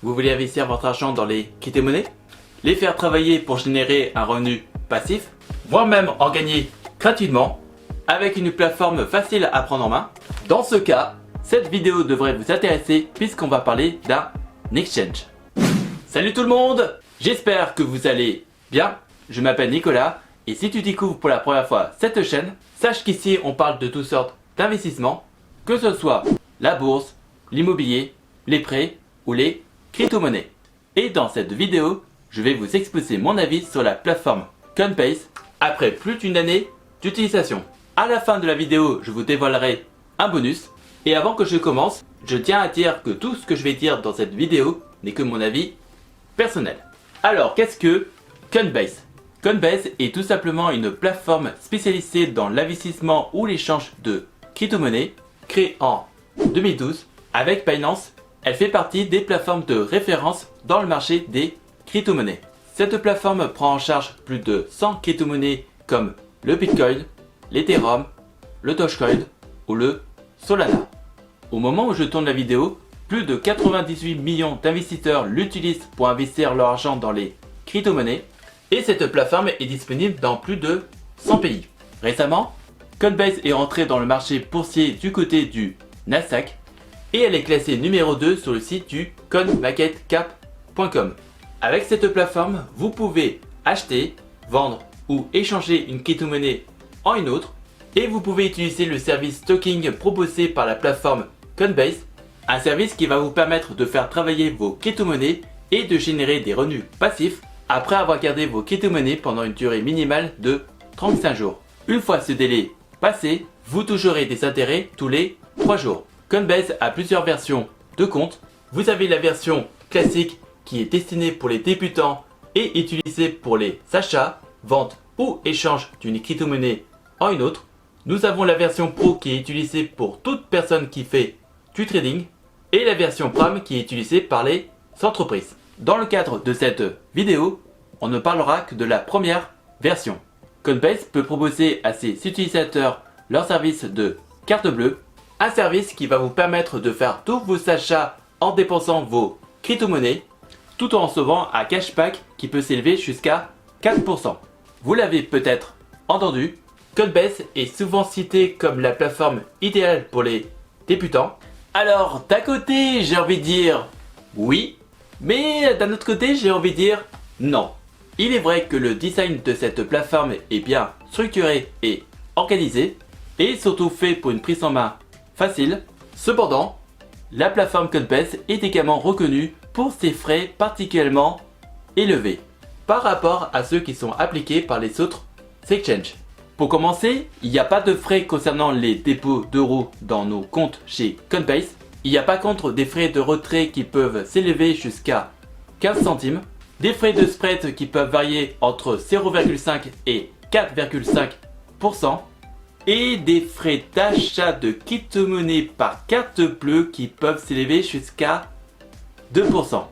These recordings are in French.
Vous voulez investir votre argent dans les crypto-monnaies? Les faire travailler pour générer un revenu passif, voire même en gagner gratuitement avec une plateforme facile à prendre en main? Dans ce cas, cette vidéo devrait vous intéresser puisqu'on va parler d'un exchange. Salut tout le monde, j'espère que vous allez bien. Je m'appelle Nicolas et si tu découvres pour la première fois cette chaîne, sache qu'ici on parle de toutes sortes d'investissements, que ce soit la bourse, l'immobilier, les prêts ou les crypto-monnaies. Et dans cette vidéo, je vais vous exposer mon avis sur la plateforme Coinbase après plus d'une année d'utilisation. À la fin de la vidéo, je vous dévoilerai un bonus. Et avant que je commence, je tiens à dire que tout ce que je vais dire dans cette vidéo n'est que mon avis personnel. Alors, qu'est-ce que Coinbase? Coinbase est tout simplement une plateforme spécialisée dans l'investissement ou l'échange de crypto-monnaies, créée en 2012 avec Binance. Elle fait partie des plateformes de référence dans le marché des crypto-monnaies. Cette plateforme prend en charge plus de 100 crypto-monnaies comme le Bitcoin, l'Ethereum, le Dogecoin ou le Solana. Au moment où je tourne la vidéo, plus de 98 millions d'investisseurs l'utilisent pour investir leur argent dans les crypto-monnaies et cette plateforme est disponible dans plus de 100 pays. Récemment, Coinbase est entrée dans le marché boursier du côté du Nasdaq et elle est classée numéro 2 sur le site du coinmarketcap.com. Avec cette plateforme, vous pouvez acheter, vendre ou échanger une crypto-monnaie en une autre et vous pouvez utiliser le service stocking proposé par la plateforme Coinbase, un service qui va vous permettre de faire travailler vos crypto-monnaies et de générer des revenus passifs après avoir gardé vos crypto-monnaies pendant une durée minimale de 35 jours. Une fois ce délai passé, vous toucherez des intérêts tous les 3 jours. Coinbase a plusieurs versions de compte. Vous avez la version classique qui est destinée pour les débutants et utilisée pour les achats, ventes ou échanges d'une crypto-monnaie en une autre. Nous avons la version Pro qui est utilisée pour toute personne qui fait du trading et la version Prime qui est utilisée par les entreprises. Dans le cadre de cette vidéo, on ne parlera que de la première version. Coinbase peut proposer à ses utilisateurs leur service de carte bleue, un service qui va vous permettre de faire tous vos achats en dépensant vos crypto-monnaies tout en recevant un cashback qui peut s'élever jusqu'à 4%. Vous l'avez peut-être entendu, Coinbase est souvent citée comme la plateforme idéale pour les débutants. Alors d'un côté j'ai envie de dire oui, mais d'un autre côté j'ai envie de dire non. Il est vrai que le design de cette plateforme est bien structuré et organisé et surtout fait pour une prise en main facile. Cependant, la plateforme Coinbase est également reconnue pour ses frais particulièrement élevés par rapport à ceux qui sont appliqués par les autres exchanges. Pour commencer, il n'y a pas de frais concernant les dépôts d'euros dans nos comptes chez Coinbase. Il n'y a pas contre des frais de retrait qui peuvent s'élever jusqu'à 15 centimes, des frais de spread qui peuvent varier entre 0,5 et 4,5% et des frais d'achat de crypto-monnaie par carte bleue qui peuvent s'élever jusqu'à 2%.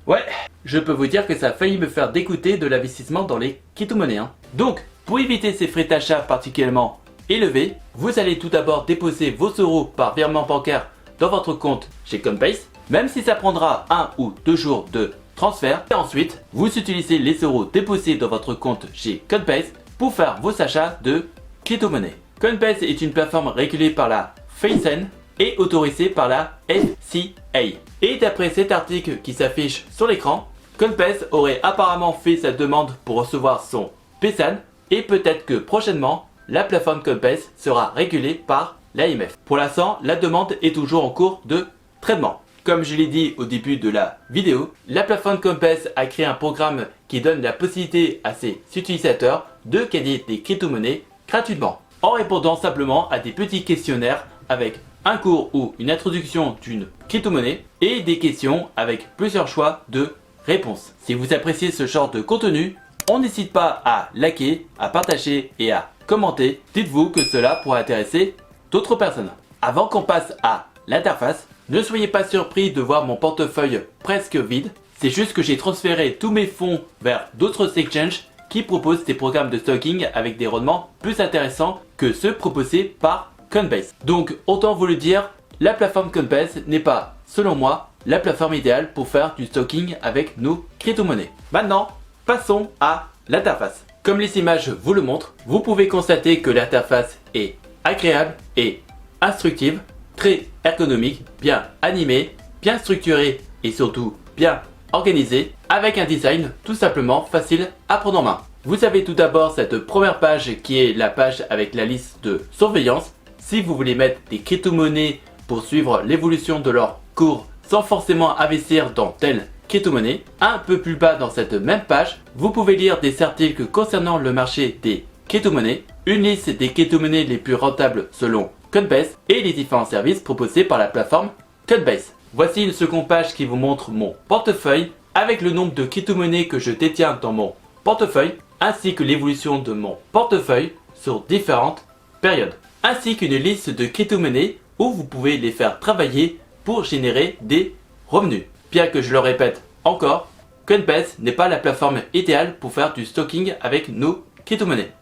Ouais, je peux vous dire que ça a failli me faire dégoûter de l'investissement dans les crypto-monnaies. Donc, pour éviter ces frais d'achat particulièrement élevés, vous allez tout d'abord déposer vos euros par virement bancaire dans votre compte chez Coinbase, même si ça prendra 1 ou 2 jours de transfert. Et ensuite, vous utilisez les euros déposés dans votre compte chez Coinbase pour faire vos achats de crypto-monnaies. Coinbase est une plateforme régulée par la FinCEN et autorisée par la FCA. Et d'après cet article qui s'affiche sur l'écran, Coinbase aurait apparemment fait sa demande pour recevoir son PSAN et peut-être que prochainement, la plateforme Coinbase sera régulée par l'AMF. Pour l'instant, la demande est toujours en cours de traitement. Comme je l'ai dit au début de la vidéo, la plateforme Coinbase a créé un programme qui donne la possibilité à ses utilisateurs de gagner des crypto-monnaies gratuitement en répondant simplement à des petits questionnaires avec un cours ou une introduction d'une crypto-monnaie et des questions avec plusieurs choix de réponses. Si vous appréciez ce genre de contenu, on n'hésite pas à liker, à partager et à commenter. Dites-vous que cela pourrait intéresser d'autres personnes. Avant qu'on passe à l'interface, ne soyez pas surpris de voir mon portefeuille presque vide. C'est juste que j'ai transféré tous mes fonds vers d'autres exchanges qui proposent des programmes de stocking avec des rendements plus intéressants que ceux proposés par Coinbase. Donc autant vous le dire, la plateforme Coinbase n'est pas, selon moi, la plateforme idéale pour faire du stocking avec nos crypto-monnaies. Maintenant, passons à l'interface. Comme les images vous le montrent, vous pouvez constater que l'interface est agréable et instructive, très ergonomique, bien animée, bien structurée et surtout bien organisée, avec un design tout simplement facile à prendre en main. Vous avez tout d'abord cette première page qui est la page avec la liste de surveillance. Si vous voulez mettre des crypto-monnaies pour suivre l'évolution de leur cours sans forcément investir dans telle crypto-monnaie. Un peu plus bas dans cette même page, vous pouvez lire des articles concernant le marché des crypto-monnaies, une liste des crypto-monnaies les plus rentables selon Coinbase et les différents services proposés par la plateforme Coinbase. Voici une seconde page qui vous montre mon portefeuille avec le nombre de crypto-monnaies que je détiens dans mon portefeuille ainsi que l'évolution de mon portefeuille sur différentes périodes, ainsi qu'une liste de crypto-monnaies où vous pouvez les faire travailler pour générer des revenus. Bien que je le répète encore, Coinbase n'est pas la plateforme idéale pour faire du stocking avec nos crypto-monnaies.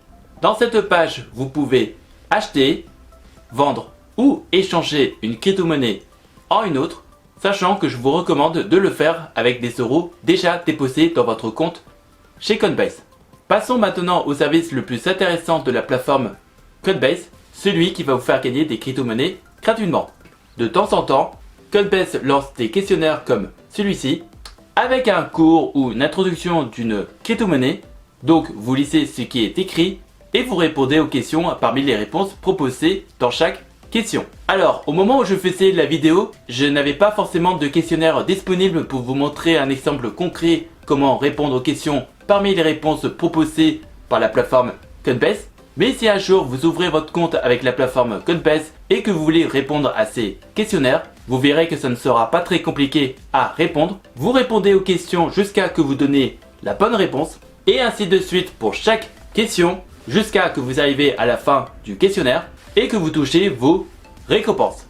Dans cette page, vous pouvez acheter, vendre ou échanger une crypto-monnaie en une autre, sachant que je vous recommande de le faire avec des euros déjà déposés dans votre compte chez Coinbase. Passons maintenant au service le plus intéressant de la plateforme Coinbase, celui qui va vous faire gagner des crypto-monnaies gratuitement. De temps en temps, Coinbase lance des questionnaires comme celui-ci, avec un cours ou une introduction d'une crypto-monnaie. Donc vous lisez ce qui est écrit et vous répondez aux questions parmi les réponses proposées dans chaque question. Alors, au moment où je faisais la vidéo, je n'avais pas forcément de questionnaire disponible pour vous montrer un exemple concret comment répondre aux questions parmi les réponses proposées par la plateforme Coinbase. Mais si un jour vous ouvrez votre compte avec la plateforme Coinbase et que vous voulez répondre à ces questionnaires, vous verrez que ça ne sera pas très compliqué à répondre. Vous répondez aux questions jusqu'à que vous donnez la bonne réponse et ainsi de suite pour chaque question jusqu'à que vous arrivez à la fin du questionnaire et que vous touchez vos récompenses.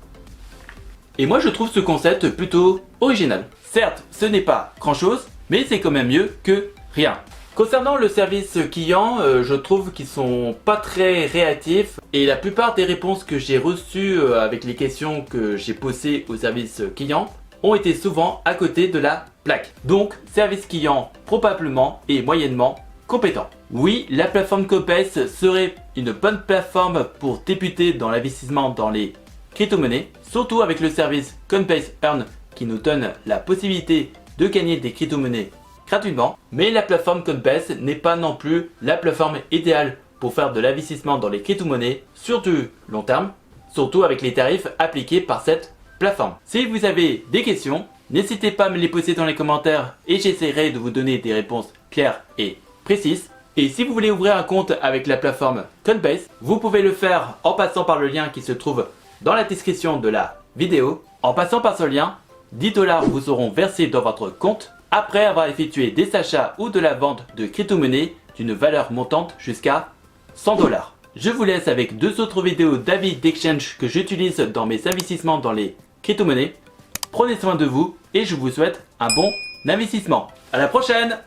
Et moi je trouve ce concept plutôt original. Certes, ce n'est pas grand chose, mais c'est quand même mieux que rien. Concernant le service client, je trouve qu'ils sont pas très réactifs et la plupart des réponses que j'ai reçues avec les questions que j'ai posées au service client ont été souvent à côté de la plaque. Donc, service client probablement et moyennement compétent. Oui, la plateforme Coinbase serait une bonne plateforme pour débuter dans l'investissement dans les crypto-monnaies, surtout avec le service Coinbase Earn qui nous donne la possibilité de gagner des crypto-monnaies gratuitement, mais la plateforme Coinbase n'est pas non plus la plateforme idéale pour faire de l'investissement dans les crypto-monnaies sur du long terme, surtout avec les tarifs appliqués par cette plateforme. Si vous avez des questions, n'hésitez pas à me les poser dans les commentaires et j'essaierai de vous donner des réponses claires et précises. Et si vous voulez ouvrir un compte avec la plateforme Coinbase, vous pouvez le faire en passant par le lien qui se trouve dans la description de la vidéo. En passant par ce lien, 10 $ vous seront versés dans votre compte après avoir effectué des achats ou de la vente de crypto-monnaies d'une valeur montante jusqu'à 100 $. Je vous laisse avec deux autres vidéos d'avis d'exchange que j'utilise dans mes investissements dans les crypto-monnaies. Prenez soin de vous et je vous souhaite un bon investissement. À la prochaine!